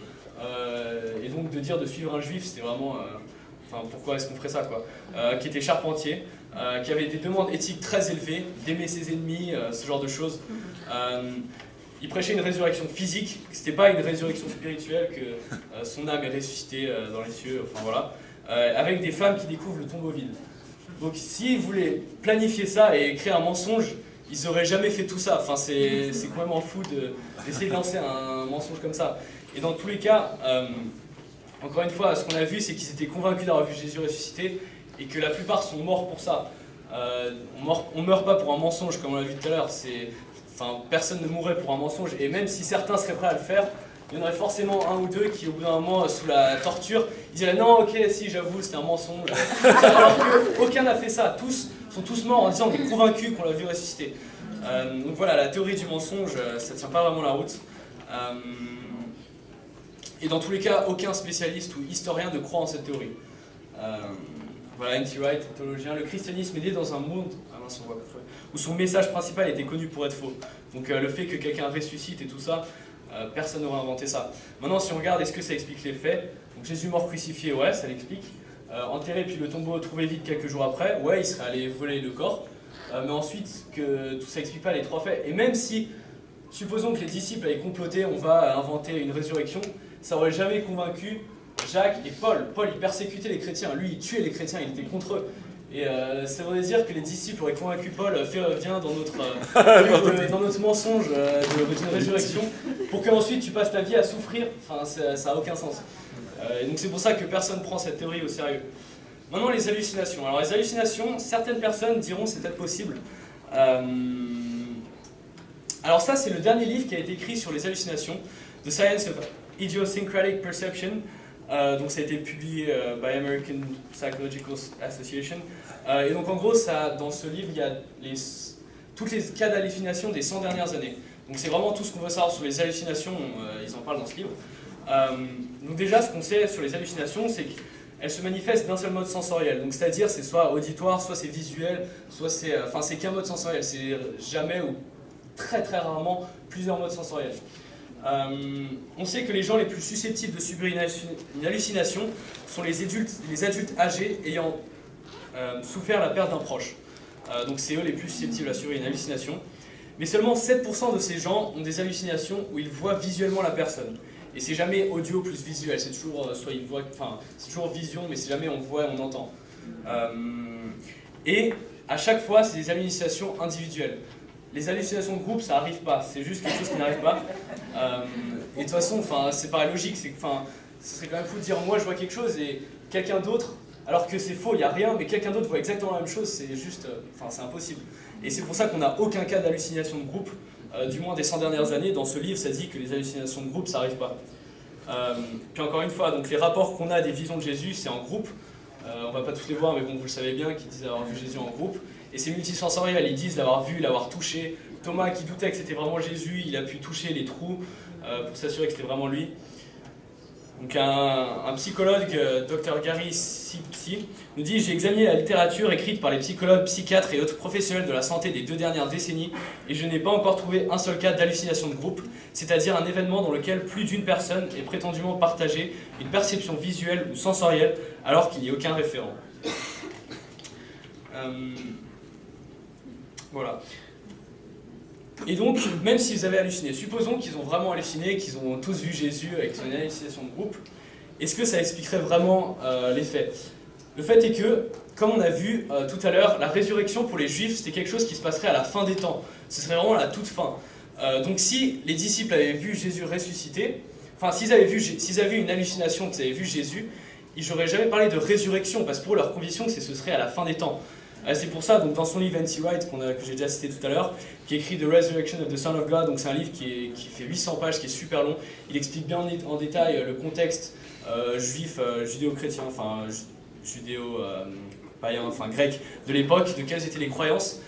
et donc de dire de suivre un juif, c'était vraiment, pourquoi est-ce qu'on ferait ça, quoi, qui était charpentier, qui avait des demandes éthiques très élevées, d'aimer ses ennemis, ce genre de choses. Il prêchait une résurrection physique, c'était pas une résurrection spirituelle, que son âme est ressuscitée dans les cieux, enfin voilà, avec des femmes qui découvrent le tombeau vide. Donc s'ils voulaient planifier ça et créer un mensonge, ils n'auraient jamais fait tout ça. Enfin, c'est complètement fou d'essayer de lancer un mensonge comme ça. Et dans tous les cas, encore une fois, ce qu'on a vu, c'est qu'ils étaient convaincus d'avoir vu Jésus ressuscité et que la plupart sont morts pour ça. On ne meurt pas pour un mensonge, comme on l'a vu tout à l'heure. Personne ne mourrait pour un mensonge, et même si certains seraient prêts à le faire, il y en aurait forcément un ou deux qui, au bout d'un moment, sous la torture, ils diraient non, ok, si, j'avoue, c'était un mensonge. Alors qu'aucun n'a fait ça. Tous sont tous morts en disant on est convaincus qu'on l'a vu ressusciter. Donc voilà, la théorie du mensonge, ça ne tient pas vraiment la route. Et dans tous les cas, aucun spécialiste ou historien ne croit en cette théorie. Voilà, N.T. Wright, théologien. Le christianisme est né dans un monde où son message principal était connu pour être faux. Donc le fait que quelqu'un ressuscite et tout ça, personne n'aurait inventé ça. Maintenant, si on regarde, est-ce que ça explique les faits? Donc Jésus mort crucifié, ouais, ça l'explique. Enterré puis le tombeau trouvé vide quelques jours après, ouais, il serait allé voler le corps. Mais ensuite, que tout ça explique pas les trois faits. Et même si, supposons que les disciples avaient comploté, on va inventer une résurrection, ça aurait jamais convaincu Jacques et Paul. Paul, il persécutait les chrétiens, lui, il tuait les chrétiens, il était contre eux. Et ça voudrait dire que les disciples auraient convaincu Paul, viens dans notre mensonge d'une résurrection, pour qu'ensuite tu passes ta vie à souffrir. Enfin, ça n'a aucun sens. Et donc c'est pour ça que personne ne prend cette théorie au sérieux. Maintenant, les hallucinations. Alors les hallucinations, certaines personnes diront c'est peut-être possible. Alors ça, c'est le dernier livre qui a été écrit sur les hallucinations, The Science of Idiosyncratic Perception. Donc ça a été publié by American Psychological Association. Et donc en gros, dans ce livre, il y a tous les cas d'hallucination des 100 dernières années. Donc c'est vraiment tout ce qu'on veut savoir sur les hallucinations, ils en parlent dans ce livre. Donc déjà, ce qu'on sait sur les hallucinations, c'est qu'elles se manifestent d'un seul mode sensoriel. Donc c'est-à-dire, c'est soit auditoire, soit c'est visuel, soit c'est... Enfin, c'est qu'un mode sensoriel, c'est jamais ou très très rarement plusieurs modes sensoriels. On sait que les gens les plus susceptibles de subir une hallucination sont les adultes âgés ayant souffert la perte d'un proche. Donc c'est eux les plus susceptibles à subir une hallucination. Mais seulement 7% de ces gens ont des hallucinations où ils voient visuellement la personne. Et c'est jamais audio plus visuel, c'est toujours c'est toujours vision, mais c'est jamais on voit, on entend. Et à chaque fois, c'est des hallucinations individuelles. Les hallucinations de groupe, ça n'arrive pas, c'est juste quelque chose qui n'arrive pas. Et de toute façon, c'est pas logique, ce serait quand même fou de dire moi je vois quelque chose et quelqu'un d'autre, alors que c'est faux, il n'y a rien, mais quelqu'un d'autre voit exactement la même chose, c'est juste, c'est impossible. Et c'est pour ça qu'on n'a aucun cas d'hallucination de groupe, du moins des 100 dernières années. Dans ce livre, ça dit que les hallucinations de groupe, ça n'arrive pas. Puis encore une fois, donc les rapports qu'on a des visions de Jésus, c'est en groupe. On va pas tous les voir, mais bon, vous le savez bien, qui disent avoir vu Jésus en groupe. Et c'est multisensoriel, ils disent l'avoir vu, l'avoir touché. Thomas, qui doutait que c'était vraiment Jésus, il a pu toucher les trous pour s'assurer que c'était vraiment lui. Donc un psychologue, Dr Gary Sipsy, nous dit « J'ai examiné la littérature écrite par les psychologues, psychiatres et autres professionnels de la santé des 2 dernières décennies et je n'ai pas encore trouvé un seul cas d'hallucination de groupe, c'est-à-dire un événement dans lequel plus d'une personne ait prétendument partagé une perception visuelle ou sensorielle alors qu'il n'y a aucun référent. » Voilà. Et donc, même s'ils avaient halluciné, supposons qu'ils ont vraiment halluciné, qu'ils ont tous vu Jésus avec son hallucination de groupe, est-ce que ça expliquerait vraiment les faits? Le fait est que, comme on a vu tout à l'heure, la résurrection pour les Juifs, c'était quelque chose qui se passerait à la fin des temps. Ce serait vraiment la toute fin. Donc si les disciples avaient vu Jésus ressusciter, enfin s'ils avaient vu une hallucination qu'ils avaient vu Jésus, ils n'auraient jamais parlé de résurrection, parce que pour leur conviction, ce serait à la fin des temps. C'est pour ça, donc, dans son livre N.T. Wright, que j'ai déjà cité tout à l'heure, qui écrit The Resurrection of the Son of God, donc c'est un livre qui fait 800 pages, qui est super long, il explique bien en détail le contexte juif, judéo-chrétien, païen, grec de l'époque, de quelles étaient les croyances.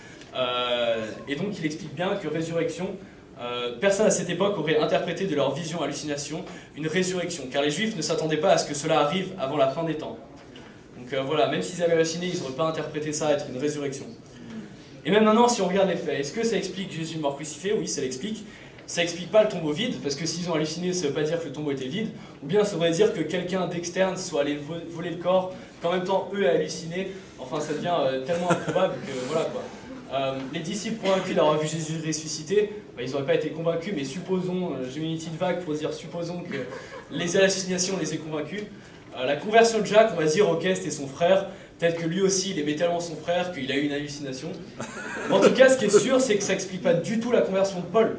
Et donc il explique bien que résurrection, personne à cette époque aurait interprété de leur vision hallucination une résurrection, car les Juifs ne s'attendaient pas à ce que cela arrive avant la fin des temps. Donc voilà, même s'ils avaient halluciné, ils n'auraient pas interprété ça à être une résurrection. Et même maintenant, si on regarde les faits, est-ce que ça explique Jésus mort crucifié? Oui, ça l'explique. Ça explique pas le tombeau vide, parce que s'ils ont halluciné, ça ne veut pas dire que le tombeau était vide, ou bien ça voudrait dire que quelqu'un d'externe soit allé voler le corps, qu'en même temps eux aient halluciné. Enfin, ça devient tellement improbable que voilà quoi. Les disciples convaincus d'avoir vu Jésus ressuscité, ils n'auraient pas été convaincus, mais supposons, j'ai mis une petite vague pour dire supposons que les hallucinations les aient convaincus. La conversion de Jacques, on va dire ok, c'était son frère, peut-être que lui aussi il aimait tellement son frère qu'il a eu une hallucination. En tout cas, ce qui est sûr, c'est que ça n'explique pas du tout la conversion de Paul.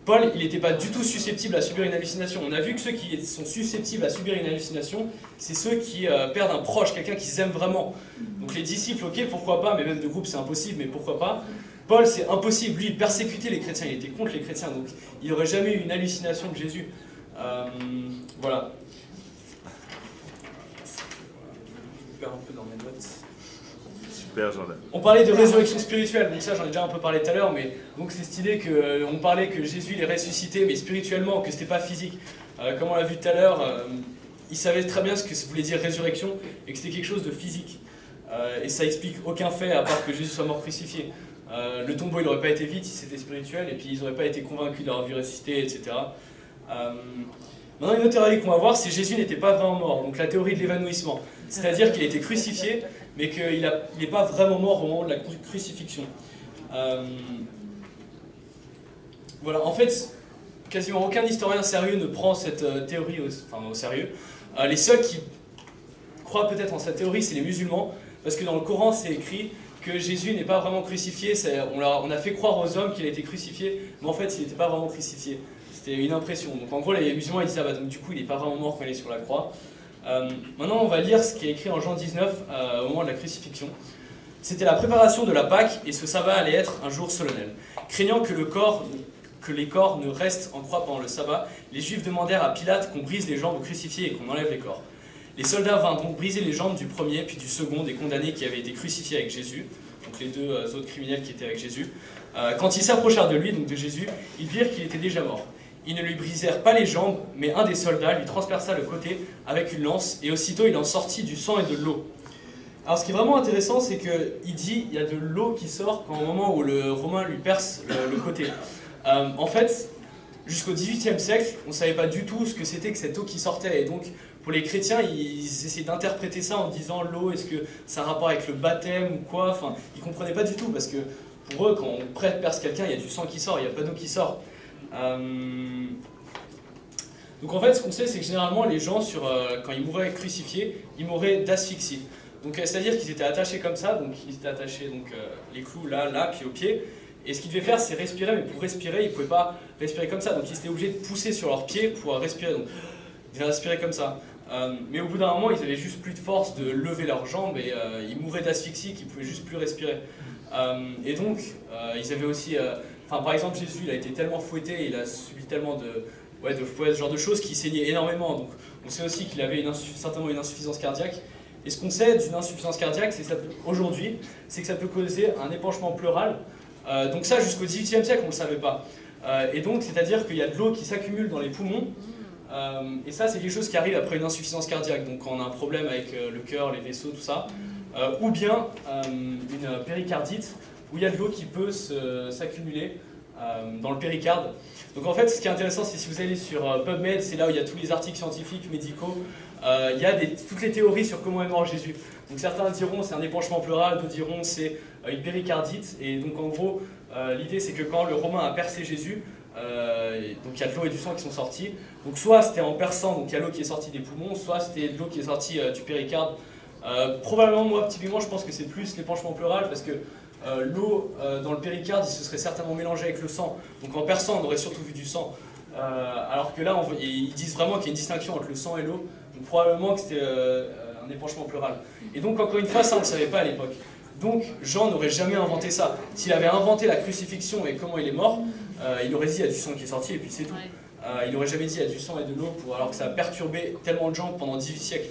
Paul, il n'était pas du tout susceptible à subir une hallucination. On a vu que ceux qui sont susceptibles à subir une hallucination, c'est ceux qui perdent un proche, quelqu'un qu'ils aiment vraiment. Donc les disciples, ok, pourquoi pas, mais même de groupe c'est impossible, mais pourquoi pas. Paul, c'est impossible, lui il persécutait les chrétiens, il était contre les chrétiens, donc il n'aurait jamais eu une hallucination de Jésus. Voilà. Je perds un peu dans mes notes. Super, Jordan. On parlait de résurrection spirituelle, donc ça j'en ai déjà un peu parlé tout à l'heure, mais donc c'est cette idée qu'on parlait que Jésus il est ressuscité, mais spirituellement, que c'était pas physique. Comme on l'a vu tout à l'heure, il savait très bien ce que ça voulait dire résurrection, et que c'était quelque chose de physique. Et ça explique aucun fait à part que Jésus soit mort crucifié. Le tombeau il n'aurait pas été vide si c'était spirituel, et puis ils n'auraient pas été convaincus de leur vie ressuscité, etc. Maintenant, une autre théorie qu'on va voir, c'est que Jésus n'était pas vraiment mort, donc la théorie de l'évanouissement. C'est-à-dire qu'il a été crucifié, mais qu'il n'est pas vraiment mort au moment de la crucifixion. Voilà, en fait, quasiment aucun historien sérieux ne prend cette théorie au sérieux. Les seuls qui croient peut-être en cette théorie, c'est les musulmans, parce que dans le Coran, c'est écrit que Jésus n'est pas vraiment crucifié. On a fait croire aux hommes qu'il a été crucifié, mais en fait, il n'était pas vraiment crucifié. C'était une impression. Donc en gros, les musulmans ils disent donc du coup, il n'est pas vraiment mort quand il est sur la croix. Maintenant, on va lire ce qui est écrit en Jean 19 au moment de la crucifixion. C'était la préparation de la Pâque, et ce sabbat allait être un jour solennel. Craignant que les corps ne restent en croix pendant le sabbat, les Juifs demandèrent à Pilate qu'on brise les jambes aux crucifiés et qu'on enlève les corps. Les soldats vinrent donc briser les jambes du premier puis du second des condamnés qui avaient été crucifiés avec Jésus, donc les deux autres criminels qui étaient avec Jésus. Quand ils s'approchèrent de lui, donc de Jésus, ils virent qu'il était déjà mort. Ils ne lui brisèrent pas les jambes, mais un des soldats lui transperça le côté avec une lance, et aussitôt il en sortit du sang et de l'eau. Alors ce qui est vraiment intéressant, c'est qu'il dit il y a de l'eau qui sort au moment où le Romain lui perce le côté. En fait, jusqu'au XVIIIe siècle, on ne savait pas du tout ce que c'était que cette eau qui sortait, et donc pour les chrétiens, ils essayaient d'interpréter ça en disant l'eau, est-ce que ça a un rapport avec le baptême ou quoi, enfin, ils ne comprenaient pas du tout, parce que pour eux, quand on perce quelqu'un, il y a du sang qui sort, il n'y a pas d'eau qui sort. Donc en fait, ce qu'on sait, c'est que généralement, les gens, quand ils mouraient crucifiés, ils mouraient d'asphyxie. Donc c'est-à-dire qu'ils étaient attachés comme ça, donc ils étaient attachés les clous là, puis au pied. Et ce qu'ils devaient faire, c'est respirer, mais pour respirer, ils ne pouvaient pas respirer comme ça. Donc ils étaient obligés de pousser sur leurs pieds pour respirer. Donc ils devaient respirer comme ça. Mais au bout d'un moment, ils avaient juste plus de force de lever leurs jambes et ils mouraient d'asphyxie, qu'ils ne pouvaient juste plus respirer. Et donc, ils avaient aussi... par exemple, Jésus, il a été tellement fouetté, il a subi tellement de fouet, ce genre de choses, qu'il saignait énormément. Donc on sait aussi qu'il avait certainement une insuffisance cardiaque. Et ce qu'on sait d'une insuffisance cardiaque, aujourd'hui, c'est que ça peut causer un épanchement pleural. Donc ça, jusqu'au XVIIIe siècle, on ne le savait pas. Et donc, c'est-à-dire qu'il y a de l'eau qui s'accumule dans les poumons. Et ça, c'est quelque chose qui arrive après une insuffisance cardiaque. Donc quand on a un problème avec le cœur, les vaisseaux, tout ça. Ou bien une péricardite, où il y a de l'eau qui peut s'accumuler dans le péricarde. Donc en fait, ce qui est intéressant, c'est si vous allez sur PubMed, c'est là où il y a tous les articles scientifiques, médicaux, il y a toutes les théories sur comment est mort Jésus. Donc certains diront c'est un épanchement pleural, d'autres diront c'est une péricardite. Et donc en gros, l'idée c'est que quand le Romain a percé Jésus, donc il y a de l'eau et du sang qui sont sortis. Donc soit c'était en perçant, donc il y a l'eau qui est sortie des poumons, soit c'était de l'eau qui est sortie du péricarde. Probablement, moi, typiquement, je pense que c'est plus l'épanchement pleural parce que l'eau dans le péricarde, il se serait certainement mélangé avec le sang. Donc en perçant, on aurait surtout vu du sang. Alors que là, ils disent vraiment qu'il y a une distinction entre le sang et l'eau. Donc probablement que c'était un épanchement pleural. Et donc, encore une fois, ça, on ne le savait pas à l'époque. Donc Jean n'aurait jamais inventé ça. S'il avait inventé la crucifixion et comment il est mort, il aurait dit il y a du sang qui est sorti et puis c'est tout. Il n'aurait jamais dit il y a du sang et de l'eau alors que ça a perturbé tellement de gens pendant 18 siècles.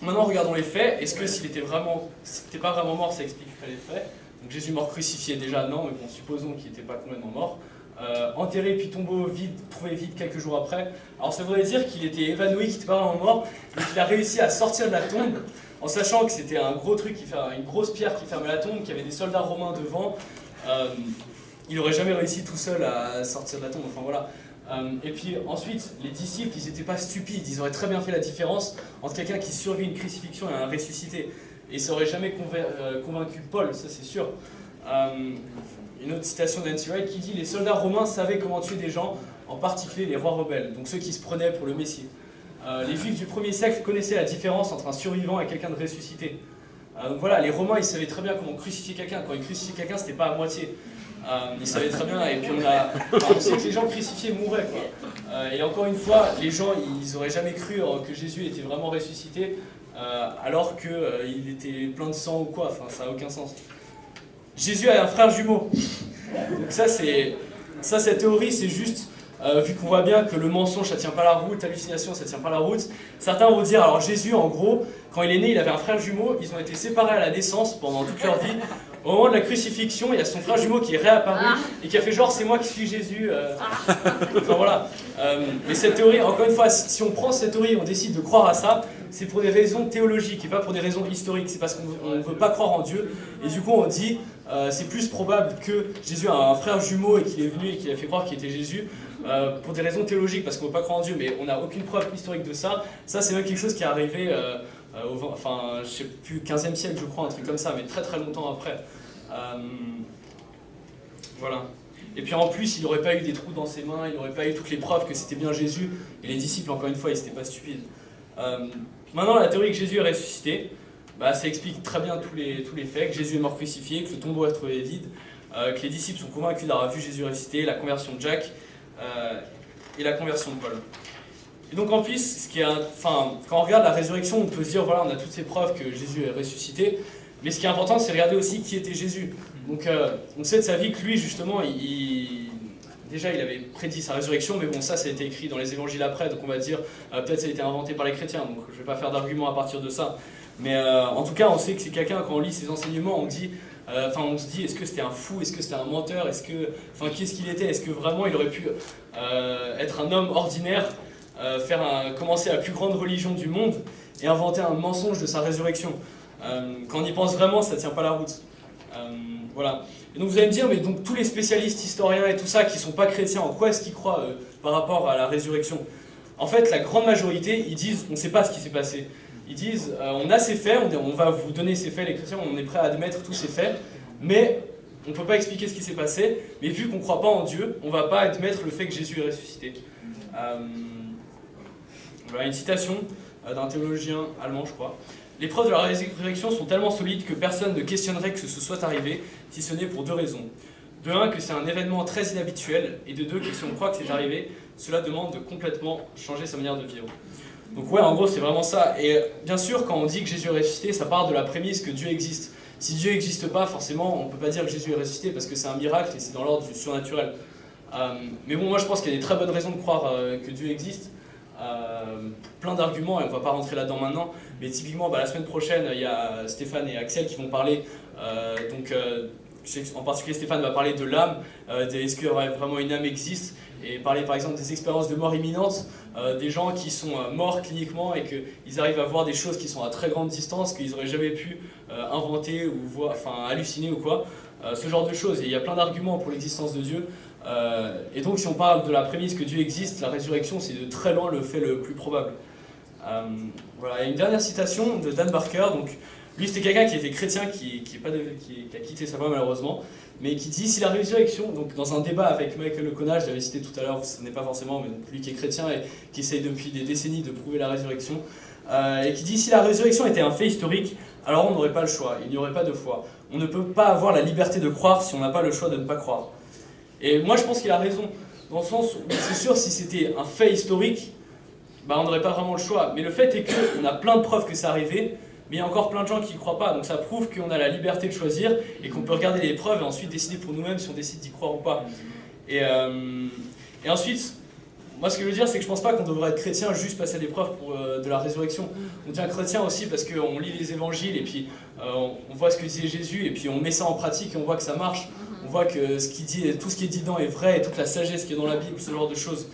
Maintenant regardons les faits. Est-ce que s'il n'était pas vraiment mort, ça expliquerait les faits? Donc Jésus mort crucifié déjà non, mais bon, supposons qu'il n'était pas complètement mort. Enterré puis tombeau vide, trouvé vide quelques jours après. Alors ça voudrait dire qu'il était évanoui, qu'il n'était pas vraiment mort, mais qu'il a réussi à sortir de la tombe en sachant que c'était un gros truc, une grosse pierre qui fermait la tombe, qu'il y avait des soldats romains devant. Il n'aurait jamais réussi tout seul à sortir de la tombe, enfin voilà. Et puis ensuite, les disciples, ils n'étaient pas stupides, ils auraient très bien fait la différence entre quelqu'un qui survit une crucifixion et un ressuscité. Et ça n'aurait jamais convaincu Paul, ça c'est sûr. Une autre citation d'N.T. Wright qui dit « Les soldats romains savaient comment tuer des gens, en particulier les rois rebelles, donc ceux qui se prenaient pour le Messie. Les Juifs du 1er siècle connaissaient la différence entre un survivant et quelqu'un de ressuscité. Donc voilà, les Romains, ils savaient très bien comment crucifier quelqu'un. Quand ils crucifiaient quelqu'un, c'était pas à moitié. Ils savaient très bien, et puis on sait que les gens crucifiés mouraient, quoi. Et encore une fois, les gens, ils n'auraient jamais cru que Jésus était vraiment ressuscité, alors qu'il était plein de sang ou quoi, enfin ça n'a aucun sens. Jésus a un frère jumeau. Donc cette théorie, c'est juste vu qu'on voit bien que le mensonge ça tient pas la route, l'hallucination ça tient pas la route. Certains vont dire, alors Jésus en gros, quand il est né il avait un frère jumeau, ils ont été séparés à la naissance pendant toute leur vie. Au moment de la crucifixion, il y a son frère jumeau qui est réapparu et qui a fait genre c'est moi qui suis Jésus. Enfin voilà. Mais cette théorie, encore une fois, si on prend cette théorie et on décide de croire à ça, c'est pour des raisons théologiques et pas pour des raisons historiques. C'est parce qu'on ne veut pas croire en Dieu. Et du coup on dit c'est plus probable que Jésus a un frère jumeau et qu'il est venu et qu'il a fait croire qu'il était Jésus. Pour des raisons théologiques, parce qu'on ne veut pas croire en Dieu, mais on n'a aucune preuve historique de ça. Ça, c'est même quelque chose qui est arrivé, je sais plus, 15e siècle, je crois, un truc comme ça, mais très très longtemps après. Voilà. Et puis en plus, il n'aurait pas eu des trous dans ses mains, il n'aurait pas eu toutes les preuves que c'était bien Jésus, et les disciples, encore une fois, ils n'étaient pas stupides. Maintenant, la théorie que Jésus est ressuscité, ça explique très bien tous les faits, que Jésus est mort crucifié, que le tombeau est trouvé vide, que les disciples sont convaincus d'avoir vu Jésus ressuscité, la conversion de Jacques, et la conversion de Paul. Et donc en plus, quand on regarde la résurrection, on peut se dire, voilà, on a toutes ces preuves que Jésus est ressuscité, mais ce qui est important, c'est regarder aussi qui était Jésus. Donc on sait de sa vie que lui, justement, déjà il avait prédit sa résurrection, mais bon, ça a été écrit dans les évangiles après, donc on va dire, peut-être ça a été inventé par les chrétiens, donc je ne vais pas faire d'argument à partir de ça. Mais en tout cas, on sait que c'est quelqu'un, quand on lit ses enseignements, on se dit, est-ce que c'était un fou, est-ce que c'était un menteur, qu'est-ce qu'il était, est-ce que vraiment il aurait pu être un homme ordinaire, commencer la plus grande religion du monde et inventer un mensonge de sa résurrection. Quand on y pense vraiment, ça ne tient pas la route. Voilà. Et donc vous allez me dire, mais donc tous les spécialistes, historiens et tout ça qui ne sont pas chrétiens, en quoi est-ce qu'ils croient par rapport à la résurrection? En fait, la grande majorité, ils disent, on ne sait pas ce qui s'est passé. Ils disent, on a ces faits, on va vous donner ces faits, les chrétiens, on est prêt à admettre tous ces faits, mais on ne peut pas expliquer ce qui s'est passé, mais vu qu'on ne croit pas en Dieu, on ne va pas admettre le fait que Jésus est ressuscité. Voilà une citation d'un théologien allemand, je crois. Les preuves de la résurrection sont tellement solides que personne ne questionnerait que ce soit arrivé, si ce n'est pour deux raisons. De un, que c'est un événement très inhabituel, et de deux, que si on croit que c'est arrivé, cela demande de complètement changer sa manière de vivre. Donc ouais, en gros, c'est vraiment ça. Et bien sûr, quand on dit que Jésus est ressuscité, ça part de la prémisse que Dieu existe. Si Dieu n'existe pas, forcément, on ne peut pas dire que Jésus est ressuscité parce que c'est un miracle et c'est dans l'ordre du surnaturel. Mais bon, moi je pense qu'il y a des très bonnes raisons de croire que Dieu existe. Plein d'arguments, et on ne va pas rentrer là-dedans maintenant. Mais typiquement, la semaine prochaine, il y a Stéphane et Axel qui vont parler. En particulier, Stéphane va parler de l'âme, est-ce que vraiment une âme existe, et parler par exemple des expériences de mort imminente, des gens qui sont morts cliniquement et qu'ils arrivent à voir des choses qui sont à très grande distance, qu'ils n'auraient jamais pu inventer ou voir, halluciner ou quoi, ce genre de choses. Et il y a plein d'arguments pour l'existence de Dieu. Et donc si on parle de la prémisse que Dieu existe, la résurrection c'est de très loin le fait le plus probable. Voilà, il y a une dernière citation de Dan Barker. Donc, lui c'était quelqu'un qui était chrétien, qui a quitté sa foi malheureusement, mais qui dit si la résurrection, donc dans un débat avec Michael Lecona, je l'avais cité tout à l'heure, ce n'est pas forcément, mais lui qui est chrétien et qui essaye depuis des décennies de prouver la résurrection, et qui dit si la résurrection était un fait historique, alors on n'aurait pas le choix, il n'y aurait pas de foi. On ne peut pas avoir la liberté de croire si on n'a pas le choix de ne pas croire. Et moi je pense qu'il a raison, dans le sens où c'est sûr si c'était un fait historique, on n'aurait pas vraiment le choix. Mais le fait est qu'on a plein de preuves que c'est arrivé, mais il y a encore plein de gens qui n'y croient pas. Donc ça prouve qu'on a la liberté de choisir et qu'on peut regarder les preuves et ensuite décider pour nous-mêmes si on décide d'y croire ou pas. Et ensuite, moi ce que je veux dire, c'est que je pense pas qu'on devrait être chrétien juste passer des preuves de la résurrection. On devient chrétien aussi parce qu'on lit les évangiles et puis on voit ce que disait Jésus et puis on met ça en pratique et on voit que ça marche. On voit que tout ce qui est dit dedans est vrai et toute la sagesse qui est dans la Bible, ce genre de choses.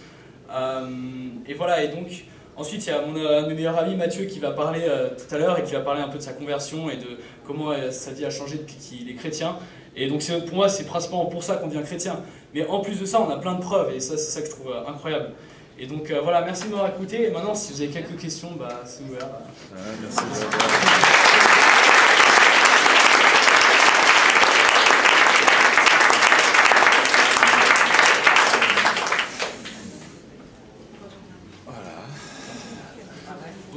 Et voilà, et donc ensuite il y a un de mes meilleurs amis, Mathieu, qui va parler tout à l'heure et qui va parler un peu de sa conversion et de comment sa vie a changé depuis qu'il est chrétien. Et donc pour moi c'est principalement pour ça qu'on devient chrétien. Mais en plus de ça on a plein de preuves et ça c'est ça que je trouve incroyable. Et donc voilà, merci de m'avoir écouté. Et maintenant si vous avez quelques questions, c'est ouvert. Merci.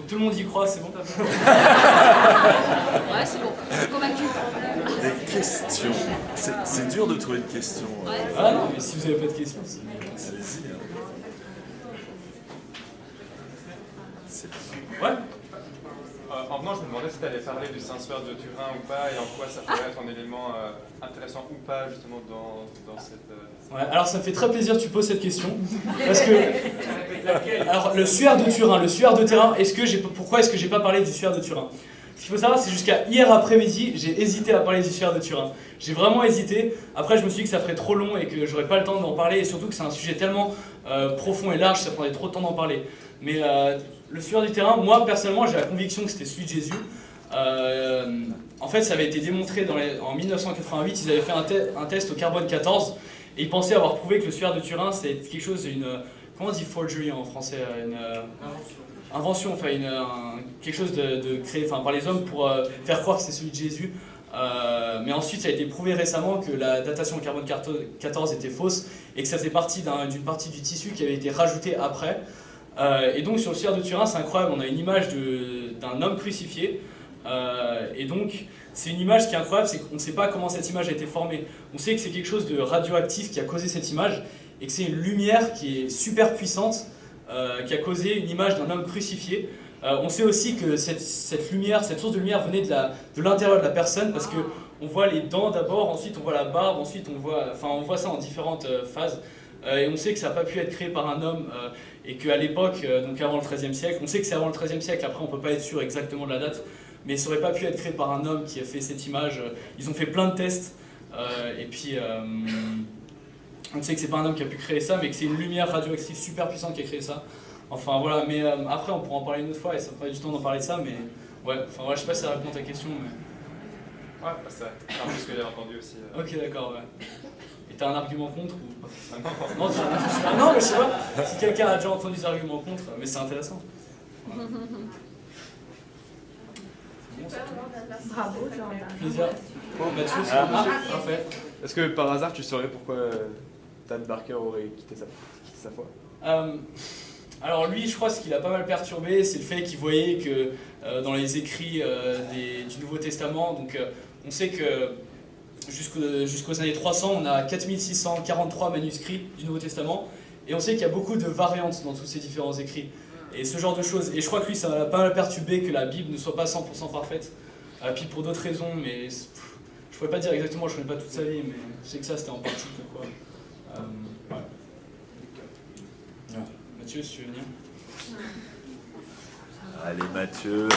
Tout le monde y croit, c'est bon? Ouais, c'est bon, je suis convaincu. Des questions. C'est dur de trouver de questions. Ouais. Ah non, mais si vous n'avez pas de questions, c'est... Allez-y. Ouais. en venant, je me demandais si tu allais parler du Saint-Suaire de Turin ou pas, et en quoi ça pourrait être un élément intéressant ou pas, justement, dans cette... Ouais, alors ça me fait très plaisir que tu poses cette question, parce que... Alors, le suaire de Turin, le suaire de terrain, pourquoi est-ce que j'ai pas parlé du suaire de Turin? Ce qu'il faut savoir, c'est jusqu'à hier après-midi, j'ai hésité à parler du suaire de Turin. J'ai vraiment hésité. Après, je me suis dit que ça ferait trop long et que j'aurais pas le temps d'en parler, et surtout que c'est un sujet tellement profond et large, ça prendrait trop de temps d'en parler. Mais le suaire du terrain, moi personnellement, j'ai la conviction que c'était celui de Jésus. En fait, ça avait été démontré en 1988, ils avaient fait un test au carbone 14, et ils pensaient avoir prouvé que le suaire de Turin, c'est quelque chose, comment on dit forgery en français, une invention, enfin quelque chose de créé par les hommes pour faire croire que c'est celui de Jésus. Mais ensuite, ça a été prouvé récemment que la datation au carbone 14 était fausse et que ça faisait partie d'une partie du tissu qui avait été rajoutée après. Et donc sur le suaire de Turin, c'est incroyable, on a une image d'un homme crucifié. Et donc c'est une image qui est incroyable, c'est qu'on ne sait pas comment cette image a été formée. On sait que c'est quelque chose de radioactif qui a causé cette image et que c'est une lumière qui est super puissante qui a causé une image d'un homme crucifié. On sait aussi que cette lumière, cette source de lumière venait de l'intérieur de la personne parce qu'on voit les dents d'abord, ensuite on voit la barbe, ensuite on voit ça en différentes phases. Et on sait que ça n'a pas pu être créé par un homme et qu'à l'époque, donc avant le XIIIe siècle, on sait que c'est avant le XIIIe siècle, après on ne peut pas être sûr exactement de la date, mais ça n'aurait pas pu être créé par un homme qui a fait cette image. Ils ont fait plein de tests et puis on sait que c'est pas un homme qui a pu créer ça, mais que c'est une lumière radioactive super puissante qui a créé ça. Enfin voilà, mais après on pourra en parler une autre fois et ça prendrait du temps d'en parler de ça, mais ouais, enfin voilà, je sais pas si ça répond à ta question, mais... Ouais, c'est un peu ce que j'ai entendu aussi. Ok, d'accord, ouais. Et t'as un argument contre ou pas? Ah Non, non, mais je sais pas, si quelqu'un a déjà entendu des arguments contre, mais c'est intéressant. Voilà. C'est bon, c'est tout. Bravo, Jordan. Plaisir. Oh, Mathieu, c'est parfait. Est-ce que par hasard tu saurais pourquoi Dan Barker aurait quitté sa foi? Alors lui, je crois ce qui l'a pas mal perturbé, c'est le fait qu'il voyait que dans les écrits du Nouveau Testament, donc on sait que jusqu'aux années 300, on a 4643 manuscrits du Nouveau Testament, et on sait qu'il y a beaucoup de variantes dans tous ces différents écrits, et ce genre de choses. Et je crois que lui, ça l'a pas mal perturbé que la Bible ne soit pas 100% parfaite, puis pour d'autres raisons, mais je pourrais pas dire exactement, je connais pas toute sa vie, mais je sais que ça c'était en partie pourquoi. Ouais. Mathieu, si tu veux venir. Allez Mathieu.